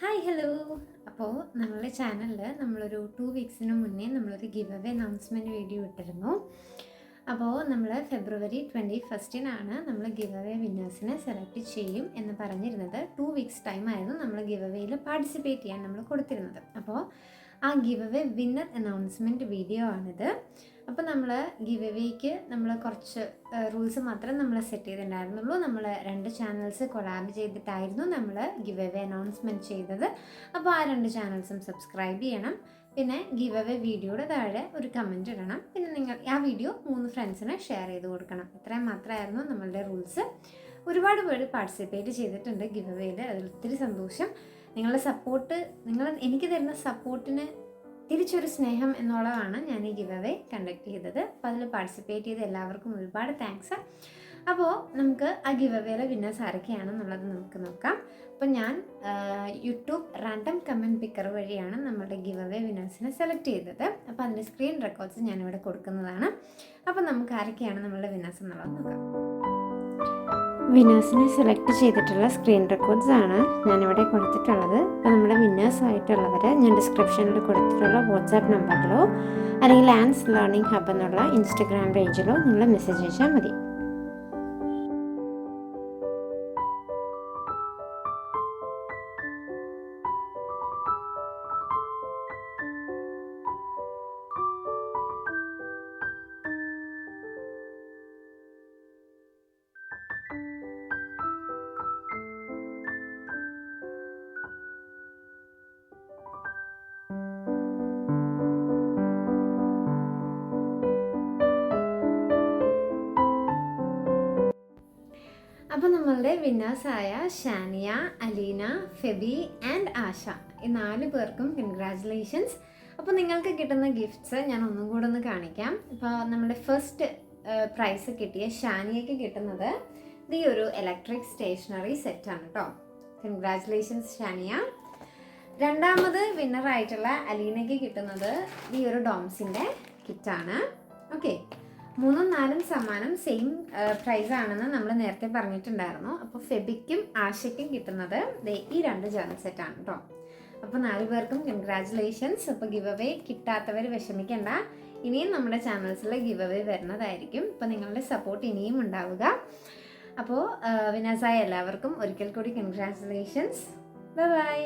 Hi hello. അപ്പോൾ നമ്മുടെ ചാനലിൽ നമ്മളൊരു 2 വീക്സിന് മുന്നേ നമ്മളൊരു ഗിവ് അവേ അനൗൺസ്മെൻറ്റ് വീഡിയോ ഇട്ടിരുന്നു. അപ്പോൾ നമ്മൾ ഫെബ്രുവരി 21 നമ്മൾ ഗിവ് അവേ വിന്നേഴ്സിനെ സെലക്ട് ചെയ്യും എന്ന് പറഞ്ഞിരുന്നത്. 2 വീക്സ് ടൈമായിരുന്നു നമ്മൾ ഗിവ് അവേയിൽ പാർട്ടിസിപ്പേറ്റ് ചെയ്യാൻ നമ്മൾ കൊടുത്തിരുന്നത്. അപ്പോൾ ആ give away winner announcement video ആണിത്. അപ്പോൾ നമ്മൾ ഗിവ് അവേക്ക് നമ്മൾ കുറച്ച് റൂൾസ് മാത്രം നമ്മൾ സെറ്റ് ചെയ്തിട്ടുണ്ടായിരുന്നുള്ളൂ. നമ്മൾ 2 ചാനൽസ് കൊളാബ് ചെയ്തിട്ടായിരുന്നു നമ്മൾ ഗിവ് അവേ അനൗൺസ്മെൻറ്റ് ചെയ്തത്. അപ്പോൾ ആ 2 ചാനൽസും സബ്സ്ക്രൈബ് ചെയ്യണം. പിന്നെ ഗിവ് അവേ വീഡിയോയുടെ താഴെ ഒരു കമൻറ്റ് ഇടണം. പിന്നെ നിങ്ങൾ ആ വീഡിയോ 3 ഫ്രണ്ട്സിന് ഷെയർ ചെയ്ത് കൊടുക്കണം. ഇത്രയും മാത്രമായിരുന്നു നമ്മളുടെ റൂൾസ്. ഒരുപാട് പേര് പാർട്ടിസിപ്പേറ്റ് ചെയ്തിട്ടുണ്ട് ഗിവ് അവേയിൽ. അതിൽ ഒത്തിരി സന്തോഷം. നിങ്ങളുടെ സപ്പോർട്ട്, എനിക്ക് തരുന്ന സപ്പോർട്ടിന് തിരിച്ചൊരു സ്നേഹം എന്നുള്ളതാണ് ഞാൻ ഈ ഗിവ് അവേ കണ്ടക്ട് ചെയ്തത്. അപ്പോൾ അതിൽ പാർട്ടിസിപ്പേറ്റ് ചെയ്ത എല്ലാവർക്കും ഒരുപാട് താങ്ക്സ്. അപ്പോൾ നമുക്ക് ആ ഗിവ് അവേയിലെ വിന്നേഴ്സ് ആരൊക്കെയാണെന്നുള്ളത് നമുക്ക് നോക്കാം. അപ്പോൾ ഞാൻ യൂട്യൂബ് റാൻഡം കമൻറ്റ് പിക്കർ വഴിയാണ് നമ്മളുടെ ഗിവ് അവേ വിന്നേഴ്സിനെ സെലക്ട് ചെയ്തത്. അപ്പോൾ അതിൻ്റെ സ്ക്രീൻ റെക്കോർഡ്സ് ഞാനിവിടെ കൊടുക്കുന്നതാണ്. അപ്പോൾ നമുക്ക് ആരൊക്കെയാണ് നമ്മളുടെ വിന്നേഴ്സ് എന്നുള്ളത് നോക്കാം. വിന്നേഴ്സിനെ സെലക്ട് ചെയ്തിട്ടുള്ള സ്ക്രീൻ റെക്കോർഡ്സ് ആണ് ഞാനിവിടെ കൊടുത്തിട്ടുള്ളത്. അപ്പോൾ നമ്മുടെ വിന്നേഴ്സ് ആയിട്ടുള്ളവർ ഞാൻ ഡിസ്ക്രിപ്ഷനിൽ കൊടുത്തിട്ടുള്ള വാട്സാപ്പ് നമ്പറിലോ അല്ലെങ്കിൽ ആൻസ് ലേണിംഗ് ഹബ് എന്നുള്ള ഇൻസ്റ്റഗ്രാം പേജിലോ നിങ്ങൾ മെസ്സേജ് അയച്ചാൽ മതി. അപ്പോൾ നമ്മളുടെ വിന്നേഴ്സായ ഷാനിയ, അലീന, ഫെബി ആൻഡ് ആശ, ഈ 4 പേർക്കും കൺഗ്രാജുലേഷൻസ്. അപ്പോൾ നിങ്ങൾക്ക് കിട്ടുന്ന ഗിഫ്റ്റ്സ് ഞാൻ ഒന്നും കൂടെ ഒന്ന് കാണിക്കാം. ഇപ്പോൾ നമ്മുടെ ഫസ്റ്റ് പ്രൈസ് കിട്ടിയ ഷാനിയയ്ക്ക് കിട്ടുന്നത് ഈ ഒരു ഇലക്ട്രിക് സ്റ്റേഷനറി സെറ്റാണ് കേട്ടോ. കൺഗ്രാജുലേഷൻസ് ഷാനിയ. രണ്ടാമത് വിന്നറായിട്ടുള്ള അലീനയ്ക്ക് കിട്ടുന്നത് ഈ ഒരു ഡോംസിൻ്റെ കിറ്റാണ്. ഓക്കെ, 3ഉം 4ഉം സമ്മാനം സെയിം പ്രൈസ് ആണെന്ന് നമ്മൾ നേരത്തെ പറഞ്ഞിട്ടുണ്ടായിരുന്നു. അപ്പോൾ ഫെബിക്കും ആശയ്ക്കും കിട്ടുന്നത് ഈ 2 ജേർണൽ സെറ്റാണ് കേട്ടോ. അപ്പോൾ 4 പേർക്കും കൺഗ്രാജുലേഷൻസ്. അപ്പോൾ ഗിവ് അവേ കിട്ടാത്തവർ വിഷമിക്കേണ്ട, ഇനിയും നമ്മുടെ ചാനൽസിൽ ഗിവ് അവേ വരുന്നതായിരിക്കും. അപ്പോൾ നിങ്ങളുടെ സപ്പോർട്ട് ഇനിയും ഉണ്ടാവുക. അപ്പോൾ വിന്നേഴ്സായ എല്ലാവർക്കും ഒരിക്കൽ കൂടി കൺഗ്രാജുലേഷൻസ്. Bye bye.